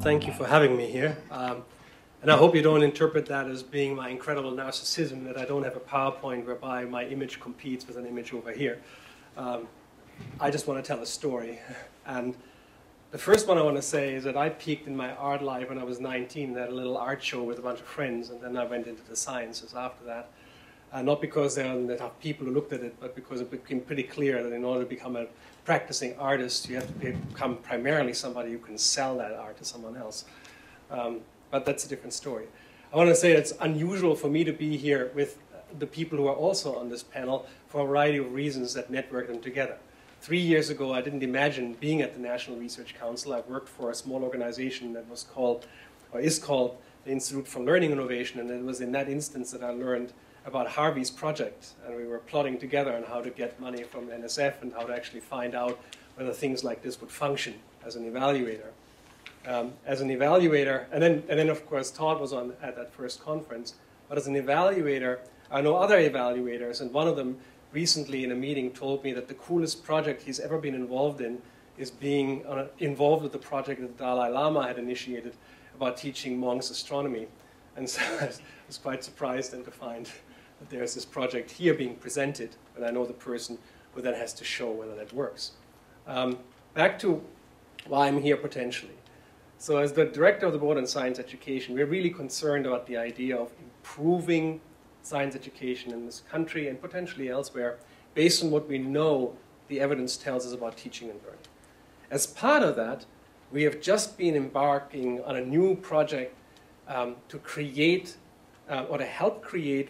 Thank you for having me here. And I hope you don't interpret that as being my incredible narcissism, that I don't have a PowerPoint whereby my image competes with an image over here. I just want to tell a story. And the first one I want to say is that I peaked in my art life when I was 19 and had a little art show with a bunch of friends, and then I went into the sciences after that. Not because there aren't enough people who looked at it, but because it became pretty clear that in order to become a practicing artist, you have to become primarily somebody who can sell that art to someone else. But that's a different story. I want to say it's unusual for me to be here with the people who are also on this panel for a variety of reasons that network them together. 3 years ago, I didn't imagine being at the National Research Council. I worked for a small organization that was called, or is called, the Institute for Learning Innovation, and it was in that instance that I learned about Harvey's project, and we were plotting together on how to get money from NSF and how to actually find out whether things like this would function as an evaluator. And then of course Todd was on at that first conference, but as an evaluator, I know other evaluators, and one of them recently in a meeting told me that the coolest project he's ever been involved in is being involved with the project that the Dalai Lama had initiated about teaching monks astronomy. And so I was quite surprised then to find that there's this project here being presented, and I know the person who then has to show whether that works. Back to why I'm here potentially. So as the director of the Board on Science Education, we're really concerned about the idea of improving science education in this country and potentially elsewhere based on what we know the evidence tells us about teaching and learning. As part of that, we have just been embarking on a new project to create or to help create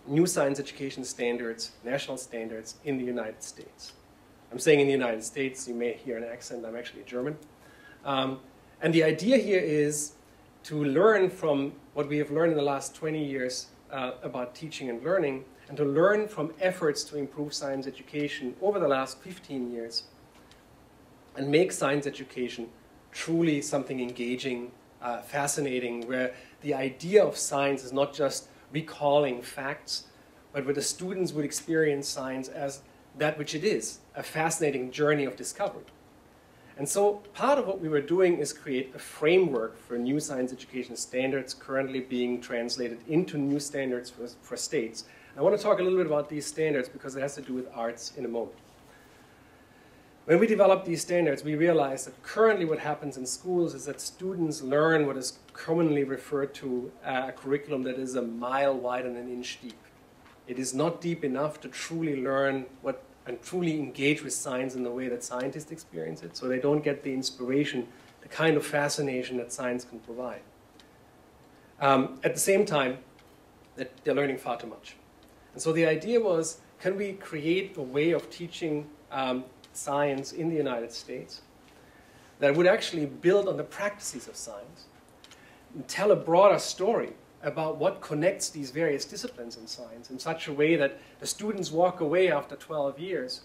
new science education standards, national standards in the United States. I'm saying in the United States, you may hear an accent, I'm actually German. And the idea here is to learn from what we have learned in the last 20 years about teaching and learning, and to learn from efforts to improve science education over the last 15 years, and make science education truly something engaging, fascinating, where the idea of science is not just recalling facts, but where the students would experience science as that which it is, a fascinating journey of discovery. And so part of what we were doing is create a framework for new science education standards currently being translated into new standards for states. And I want to talk a little bit about these standards because it has to do with arts in a moment. When we developed these standards, we realized that currently what happens in schools is that students learn what is commonly referred to a curriculum that is a mile wide and an inch deep. It is not deep enough to truly learn and truly engage with science in the way that scientists experience it, so they don't get the inspiration, the kind of fascination that science can provide. At the same time, that they're learning far too much. And so the idea was, can we create a way of teaching science in the United States that would actually build on the practices of science and tell a broader story about what connects these various disciplines in science in such a way that the students walk away after 12 years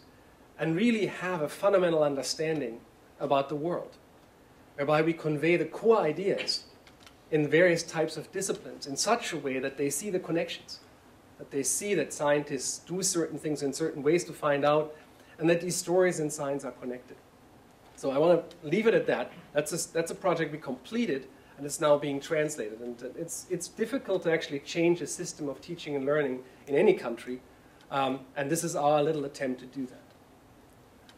and really have a fundamental understanding about the world, whereby we convey the core ideas in various types of disciplines in such a way that they see the connections, that they see that scientists do certain things in certain ways to find out, and that these stories in science are connected. So I want to leave it at that. That's a project we completed, and it's now being translated. And it's difficult to actually change a system of teaching and learning in any country, and this is our little attempt to do that.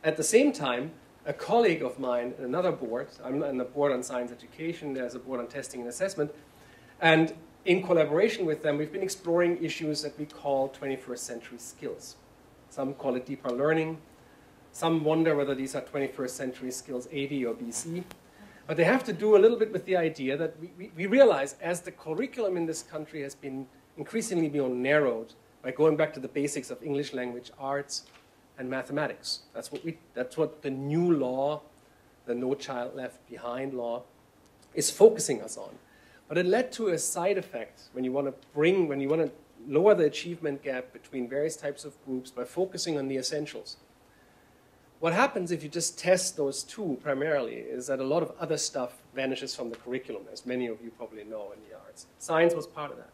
At the same time, a colleague of mine in another board, I'm on the board on science education, there's a board on testing and assessment, and in collaboration with them, we've been exploring issues that we call 21st century skills. Some call it deeper learning. Some wonder whether these are 21st century skills AD or BC. But they have to do a little bit with the idea that we realize as the curriculum in this country has been increasingly being narrowed by going back to the basics of English language arts and mathematics. That's what the new law, the No Child Left Behind law, is focusing us on. But it led to a side effect when you want to lower the achievement gap between various types of groups by focusing on the essentials. What happens if you just test those two primarily is that a lot of other stuff vanishes from the curriculum, as many of you probably know in the arts. Science was part of that.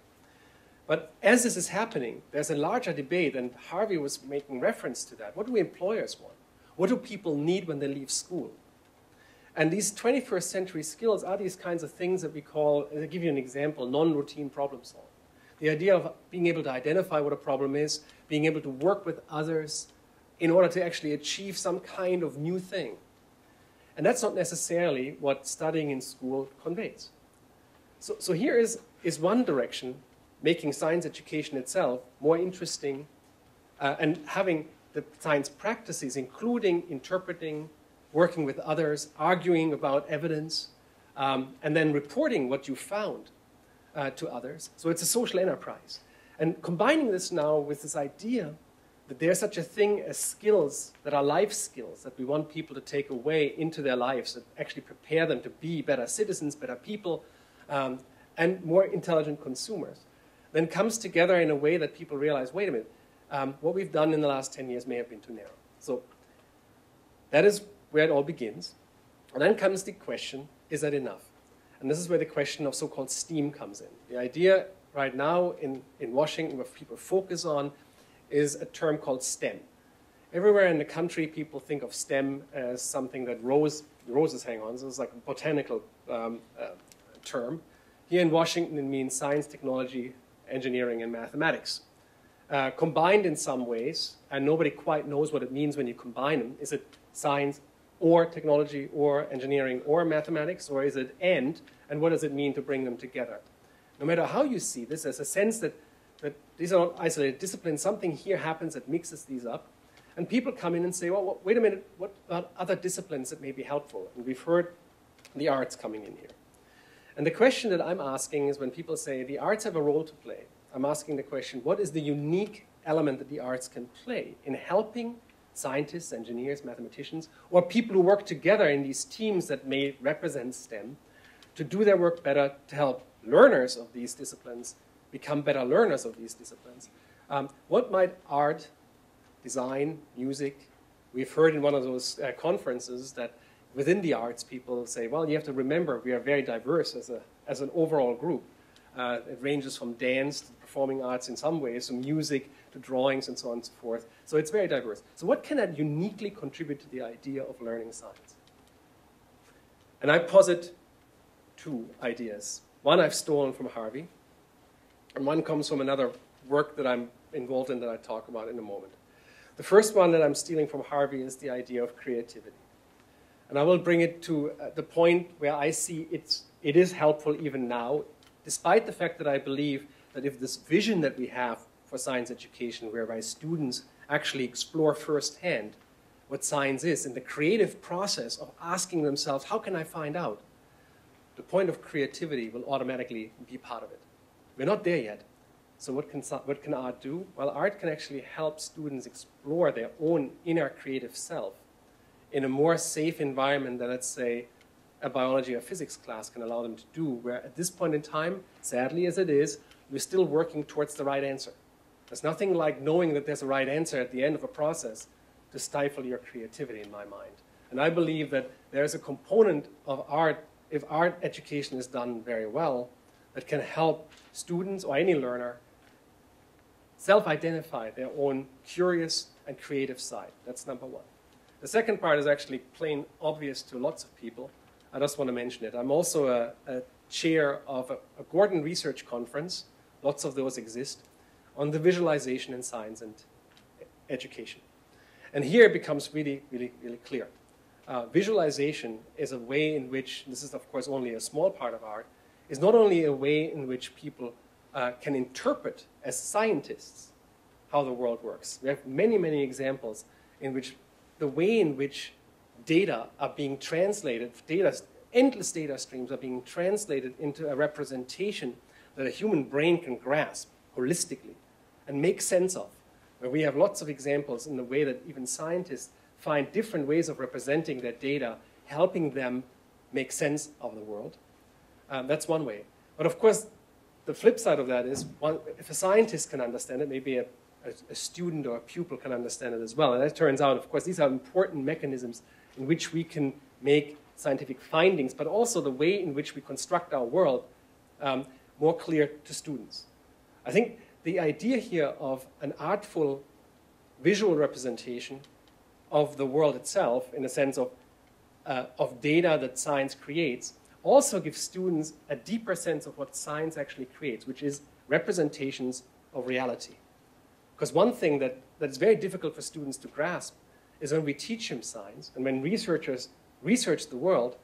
But as this is happening, there's a larger debate, and Harvey was making reference to that. What do employers want? What do people need when they leave school? And these 21st century skills are these kinds of things that we call, I'll give you an example, non-routine problem solving. The idea of being able to identify what a problem is, being able to work with others in order to actually achieve some kind of new thing. And that's not necessarily what studying in school conveys. So here is one direction, making science education itself more interesting and having the science practices, including interpreting, working with others, arguing about evidence, and then reporting what you found to others. So it's a social enterprise. And combining this now with this idea that there's such a thing as skills that are life skills that we want people to take away into their lives that actually prepare them to be better citizens, better people, and more intelligent consumers, then comes together in a way that people realize, wait a minute, what we've done in the last 10 years may have been too narrow. So that is where it all begins. And then comes the question, is that enough? And this is where the question of so-called STEAM comes in. The idea right now in Washington, what people focus on, is a term called STEM. Everywhere in the country, people think of STEM as something that roses hang on. So it's like a botanical term. Here in Washington, it means science, technology, engineering, and mathematics. Combined in some ways, and nobody quite knows what it means when you combine them. Is it science or technology or engineering or mathematics, or is it and what does it mean to bring them together? No matter how you see this, there's a sense that these are not isolated disciplines. Something here happens that mixes these up. And people come in and say, well, wait a minute, what about other disciplines that may be helpful? And we've heard the arts coming in here. And the question that I'm asking is when people say the arts have a role to play, I'm asking the question, what is the unique element that the arts can play in helping scientists, engineers, mathematicians, or people who work together in these teams that may represent STEM to do their work better, to help learners of these disciplines become better learners of these disciplines. What might art, design, music, we've heard in one of those conferences that within the arts people say, well, you have to remember we are very diverse as an overall group. It ranges from dance to performing arts in some ways, from music to drawings and so on and so forth. So it's very diverse. So what can that uniquely contribute to the idea of learning science? And I posit two ideas. One I've stolen from Harvey, and one comes from another work that I'm involved in that I talk about in a moment. The first one that I'm stealing from Harvey is the idea of creativity. And I will bring it to the point where I see it is helpful even now, despite the fact that I believe that if this vision that we have for science education, whereby students actually explore firsthand what science is in the creative process of asking themselves, how can I find out? The point of creativity will automatically be part of it. We're not there yet. So what can art do? Well, art can actually help students explore their own inner creative self in a more safe environment than, let's say, a biology or physics class can allow them to do, where at this point in time, sadly as it is, we're still working towards the right answer. There's nothing like knowing that there's a right answer at the end of a process to stifle your creativity, in my mind. And I believe that there's a component of art, if art education is done very well, that can help students or any learner self-identify their own curious and creative side. That's number one. The second part is actually plain obvious to lots of people. I just want to mention it. I'm also a chair of a Gordon Research Conference, lots of those exist, on the visualization in science and education. And here it becomes really, really, really clear. Visualization is a way in which, this is of course only a small part of art, is not only a way in which people can interpret as scientists how the world works. We have many, many examples in which the way in which data are being translated, endless data streams are being translated into a representation that a human brain can grasp holistically and make sense of. Where we have lots of examples in the way that even scientists find different ways of representing their data, helping them make sense of the world. That's one way. But of course, the flip side of that is, if a scientist can understand it, maybe a student or a pupil can understand it as well. And that turns out, of course, these are important mechanisms in which we can make scientific findings, but also the way in which we construct our world more clear to students. I think the idea here of an artful visual representation of the world itself, in the sense of of data that science creates also gives students a deeper sense of what science actually creates, which is representations of reality. Because one thing that's very difficult for students to grasp is when we teach them science, and when researchers research the world,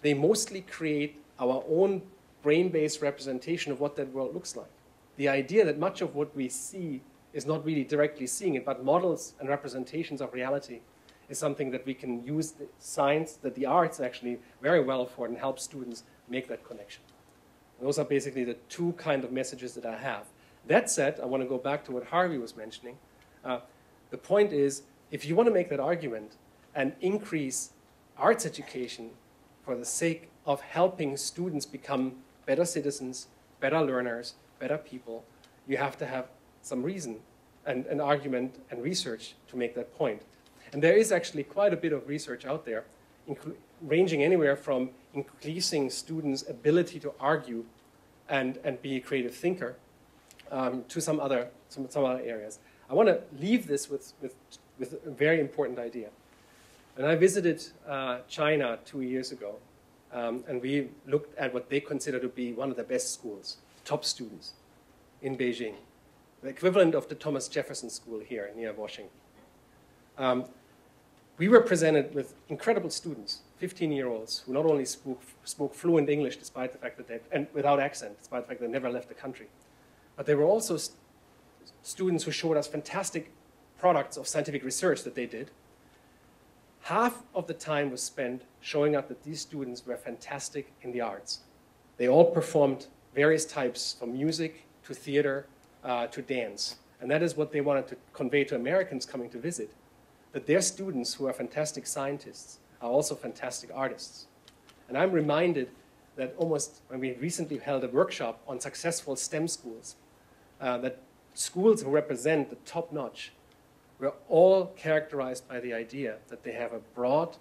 they mostly create our own brain-based representation of what that world looks like. The idea that much of what we see is not really directly seeing it, but models and representations of reality is something that we can use the science, that the arts actually very well for, and help students make that connection. And those are basically the two kind of messages that I have. That said, I want to go back to what Harvey was mentioning. The point is, if you want to make that argument and increase arts education for the sake of helping students become better citizens, better learners, better people, you have to have some reason and an argument and research to make that point. And there is actually quite a bit of research out there, ranging anywhere from increasing students' ability to argue and be a creative thinker to some other areas. I want to leave this with a very important idea. And I visited China 2 years ago, and we looked at what they consider to be one of the best schools, top students in Beijing, the equivalent of the Thomas Jefferson School here near Washington. We were presented with incredible students, 15-year-olds, who not only spoke fluent English despite the fact that and without accent, despite the fact they never left the country, but they were also students who showed us fantastic products of scientific research that they did. Half of the time was spent showing up that these students were fantastic in the arts. They all performed various types, from music to theater to dance. And that is what they wanted to convey to Americans coming to visit, that their students who are fantastic scientists are also fantastic artists. And I'm reminded that almost when we recently held a workshop on successful STEM schools, that schools who represent the top notch were all characterized by the idea that they have a broad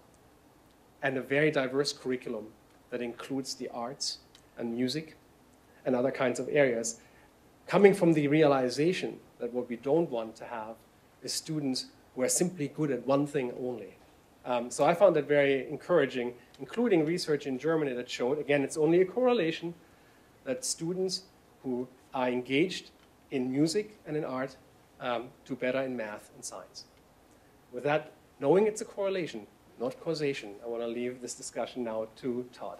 and a very diverse curriculum that includes the arts and music and other kinds of areas, coming from the realization that what we don't want to have is students who are simply good at one thing only. So I found that very encouraging, including research in Germany that showed, again, it's only a correlation, that students who are engaged in music and in art do better in math and science. With that, knowing it's a correlation, not causation, I want to leave this discussion now to Todd.